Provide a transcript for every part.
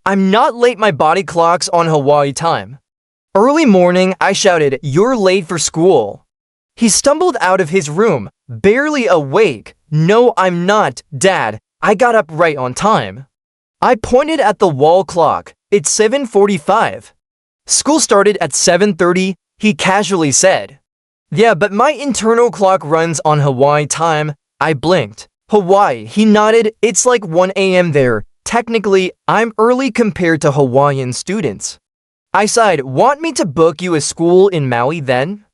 I'm not late, my body clock's on Hawaii time. Early morning, I shouted, "You're late for school." He stumbled out of his room, barely awake. "No, I'm not, Dad. I got up right on time." I pointed at the wall clock. "It's 7:45. School started at 7:30, he casually said. "Yeah, but my internal clock runs on Hawaii time." I blinked. "Hawaii," he nodded. "It's like 1 a.m. there. Technically, I'm early compared to Hawaiian students." I sighed. "Want me to book you a school in Maui then?"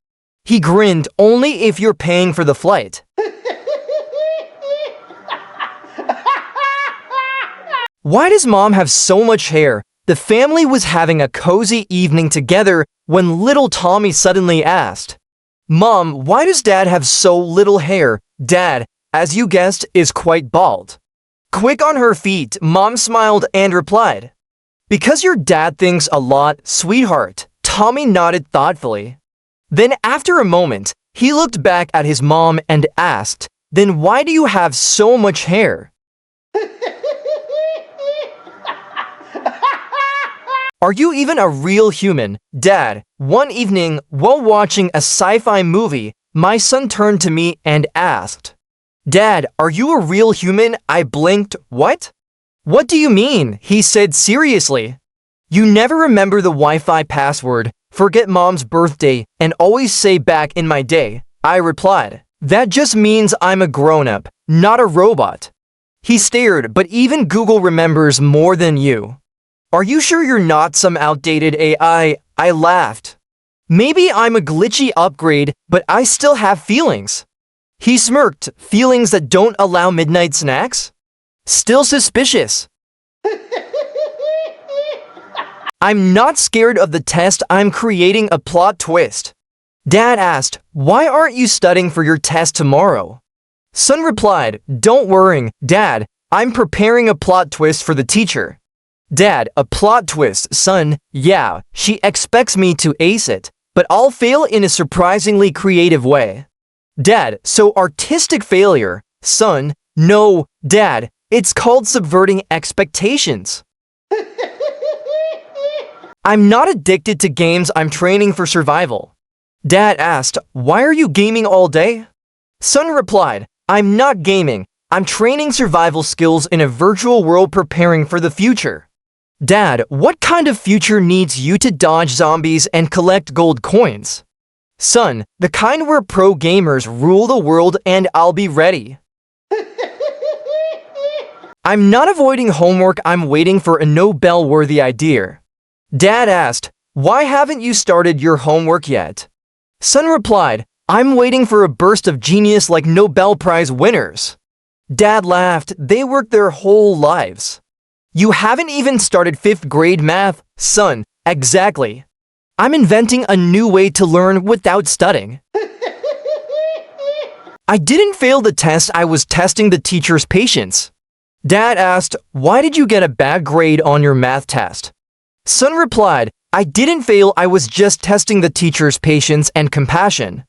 He grinned. "Only if you're paying for the flight." Why does Mom have so much hair? The family was having a cozy evening together when little Tommy suddenly asked, "Mom, why does Dad have so little hair?" Dad, as you guessed, is quite bald. Quick on her feet, Mom smiled and replied, "Because your dad thinks a lot, sweetheart." Tommy nodded thoughtfully. Then after a moment, he looked back at his mom and asked, "Then why do you have so much hair?" Are you even a real human? Dad, one evening, while watching a sci-fi movie, my son turned to me and asked, "Dad, are you a real human?" I blinked. "What? What do you mean?" He said seriously. "You never remember the Wi-Fi password, forget Mom's birthday, and always say back in my day." I replied, "That just means I'm a grown-up, not a robot." He stared, "But even Google remembers more than you." "Are you sure you're not some outdated AI? I laughed. "Maybe I'm a glitchy upgrade, but I still have feelings." He smirked. "Feelings that don't allow midnight snacks? Still suspicious." I'm not scared of the test, I'm creating a plot twist. Dad asked, "Why aren't you studying for your test tomorrow?" Son replied, "Don't worry, Dad, I'm preparing a plot twist for the teacher." Dad, a plot twist, son? Yeah, she expects me to ace it, but I'll fail in a surprisingly creative way. Dad, so artistic failure? Son, no, Dad, it's called subverting expectations. I'm not addicted to games, I'm training for survival. Dad asked, "Why are you gaming all day?" Son replied, "I'm not gaming, I'm training survival skills in a virtual world preparing for the future." Dad, what kind of future needs you to dodge zombies and collect gold coins? Son, the kind where pro gamers rule the world and I'll be ready. I'm not avoiding homework, I'm waiting for a Nobel-worthy idea. Dad asked, "Why haven't you started your homework yet?" Son replied, "I'm waiting for a burst of genius like Nobel Prize winners." Dad laughed. They worked their whole lives. You haven't even started 5th grade math? Son, exactly. I'm inventing a new way to learn without studying. I didn't fail the test, I was testing the teacher's patience. Dad asked, "Why did you get a bad grade on your math test?" Son replied, "I didn't fail, I was just testing the teacher's patience and compassion."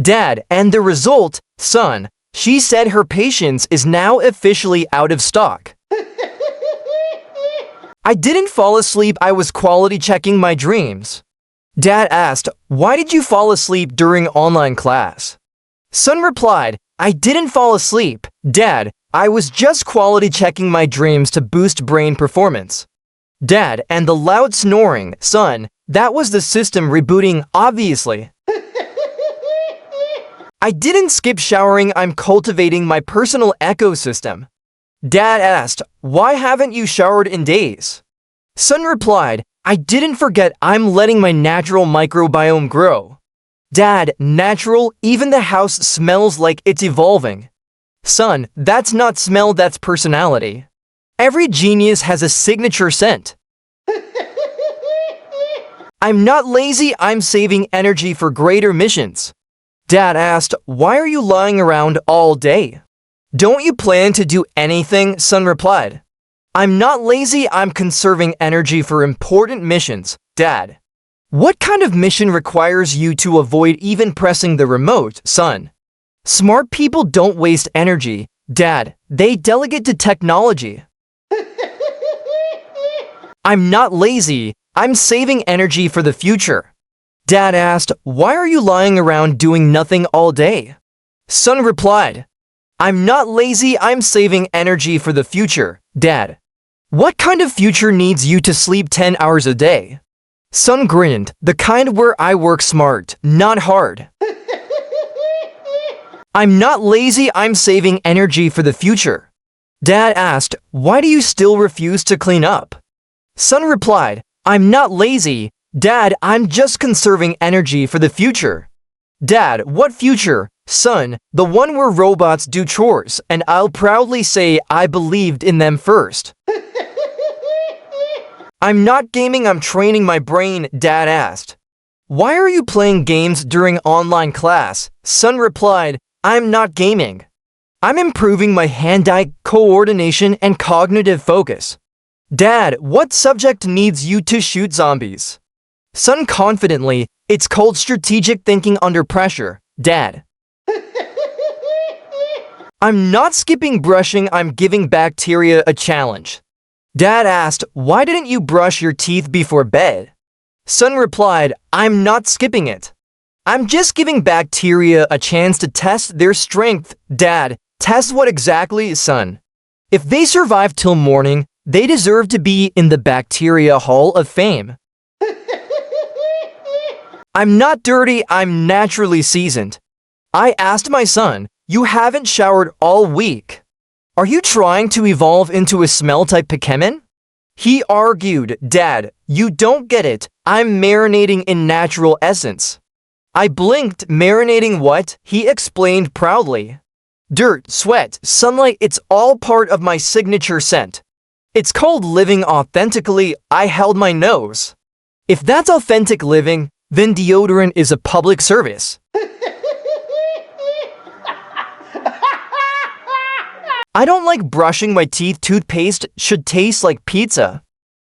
Dad, and the result? Son, she said her patience is now officially out of stock. I didn't fall asleep, I was quality checking my dreams. Dad asked, "Why did you fall asleep during online class?" Son replied, "I didn't fall asleep, Dad, I was just quality checking my dreams to boost brain performance." Dad, and the loud snoring? Son, that was the system rebooting, obviously. I didn't skip showering, I'm cultivating my personal ecosystem. Dad asked, "Why haven't you showered in days?" Son replied, "I didn't forget, I'm letting my natural microbiome grow." Dad, natural? Even the house smells like it's evolving. Son, that's not smell, that's personality. Every genius has a signature scent. I'm not lazy, I'm saving energy for greater missions. Dad asked, "Why are you lying around all day? Don't you plan to do anything?" Son replied, "I'm not lazy, I'm conserving energy for important missions." Dad, what kind of mission requires you to avoid even pressing the remote? Son, smart people don't waste energy. Dad, they delegate to technology. I'm not lazy, I'm saving energy for the future. Dad asked, why are you lying around doing nothing all day? Son replied, I'm not lazy, I'm saving energy for the future, Dad. What kind of future needs you to sleep 10 hours a day? Son grinned, the kind where I work smart, not hard. I'm not lazy, I'm saving energy for the future. Dad asked, why do you still refuse to clean up? Son replied, I'm not lazy, Dad, I'm just conserving energy for the future. Dad, what future? Son, the one where robots do chores, and I'll proudly say I believed in them first. I'm not gaming, I'm training my brain, Dad asked. Why are you playing games during online class? Son replied, I'm not gaming. I'm improving my hand-eye coordination and cognitive focus. Dad, what subject needs you to shoot zombies? Son confidently, it's called strategic thinking under pressure, Dad. I'm not skipping brushing, I'm giving bacteria a challenge. Dad asked, why didn't you brush your teeth before bed? Son replied, I'm not skipping it. I'm just giving bacteria a chance to test their strength. Dad, test what exactly, son? If they survive till morning, they deserve to be in the Bacteria Hall of Fame. I'm not dirty, I'm naturally seasoned. I asked my son, you haven't showered all week. Are you trying to evolve into a smell-type Pokemon? He argued, Dad, you don't get it. I'm marinating in natural essence. I blinked, marinating what? He explained proudly. Dirt, sweat, sunlight, it's all part of my signature scent. It's called living authentically. I held my nose. If that's authentic living, then deodorant is a public service. I don't like brushing my teeth. Toothpaste should taste like pizza.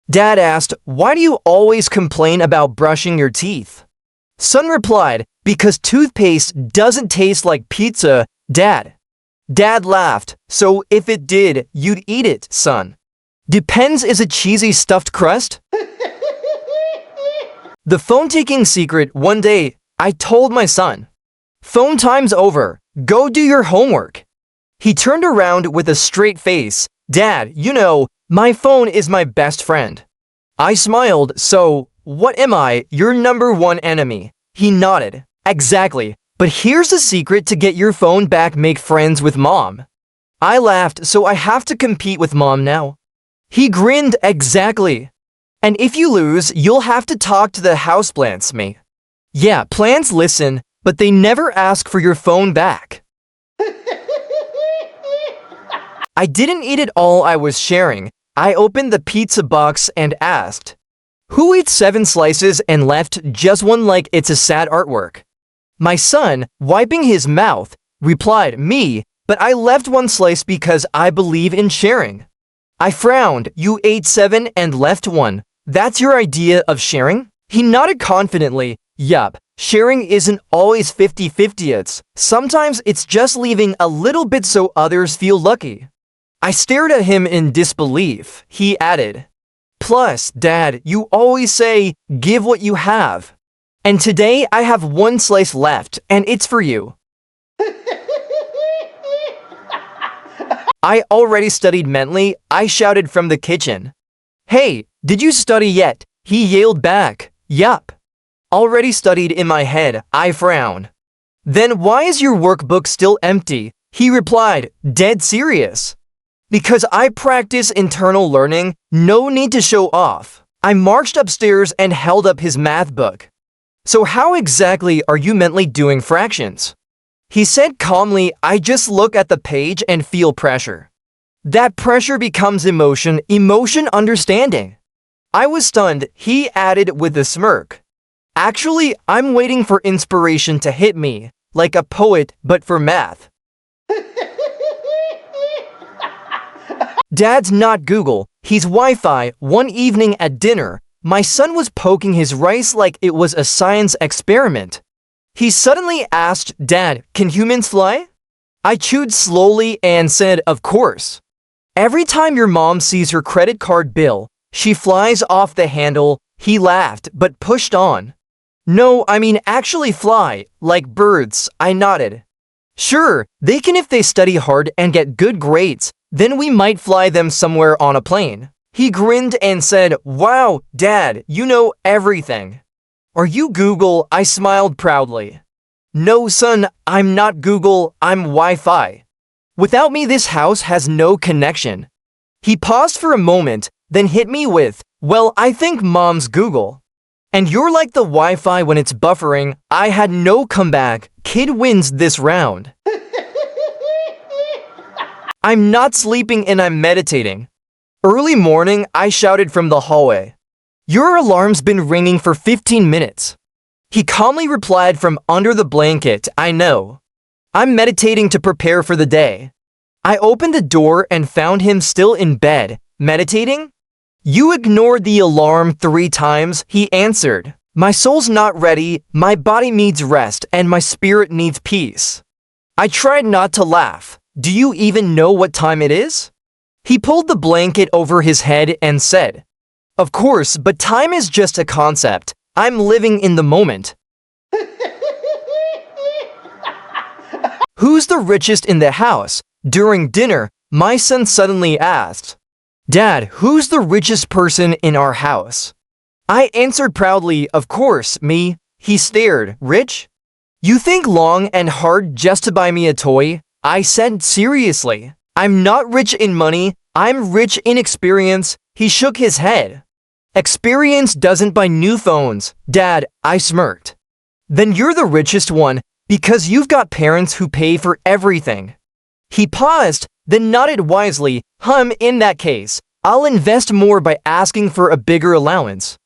Dad asked, why do you always complain about brushing your teeth? Son replied, because toothpaste doesn't taste like pizza, Dad. Dad laughed, so if it did, you'd eat it, son. Depends, is a cheesy stuffed crust? The phone-taking secret. One day, I told my son, phone time's over, go do your homework. He turned around with a straight face. Dad, you know, my phone is my best friend. I smiled, so, what am I, your number one enemy? He nodded. Exactly, but here's the secret to get your phone back: make friends with mom. I laughed, so I have to compete with mom now. He grinned. Exactly. And if you lose, you'll have to talk to the houseplants, me. Yeah, plants listen, but they never ask for your phone back. I didn't eat it all, I was sharing. I opened the pizza box and asked, who eats 7 slices and left just one like it's a sad artwork? My son, wiping his mouth, replied, me, but I left 1 slice because I believe in sharing. I frowned. You ate 7 and left 1. That's your idea of sharing? He nodded confidently. Yup, sharing isn't always 50-50. Sometimes it's just leaving a little bit so others feel lucky. I stared at him in disbelief. He added, plus, Dad, you always say, give what you have. And today I have 1 slice left, and it's for you. I already studied mentally, I shouted from the kitchen. Hey, did you study yet? He yelled back. Yup. Already studied in my head, I frowned. Then why is your workbook still empty? He replied, dead serious. Because I practice internal learning, no need to show off. I marched upstairs and held up his math book. So how exactly are you mentally doing fractions? He said calmly, I just look at the page and feel pressure. That pressure becomes emotion, emotion understanding. I was stunned. He added with a smirk. Actually, I'm waiting for inspiration to hit me, like a poet, but for math. Dad's not Google, he's Wi-Fi. One evening at dinner, my son was poking his rice like it was a science experiment. He suddenly asked, Dad, can humans fly? I chewed slowly and said, of course. Every time your mom sees her credit card bill, She flies off the handle. He laughed, but pushed on. No, I mean actually fly, like birds, I nodded. Sure, they can if they study hard and get good grades, then we might fly them somewhere on a plane. He grinned and said, Wow, Dad, you know everything. Are you Google? I smiled proudly. No, son, I'm not Google, I'm Wi-Fi. Without me, this house has no connection. He paused for a moment, then hit me with, Well, I think Mom's Google. And you're like the Wi-Fi when it's buffering. I had no comeback. Kid wins this round. I'm not sleeping and I'm meditating. Early morning, I shouted from the hallway. Your alarm's been ringing for 15 minutes. He calmly replied from under the blanket, I know. I'm meditating to prepare for the day. I opened the door and found him still in bed, meditating. You ignored the alarm 3 times, he answered. My soul's not ready, my body needs rest, and my spirit needs peace. I tried not to laugh. Do you even know what time it is? He pulled the blanket over his head and said, Of course, but time is just a concept. I'm living in the moment. Who's the richest in the house? During dinner, my son suddenly asked, Dad, who's the richest person in our house? I answered proudly, Of course, me. He stared, Rich? You think long and hard just to buy me a toy? I said seriously. I'm not rich in money, I'm rich in experience. He shook his head. Experience doesn't buy new phones, Dad, I smirked. Then you're the richest one, because you've got parents who pay for everything. He paused, then nodded wisely, in that case, I'll invest more by asking for a bigger allowance.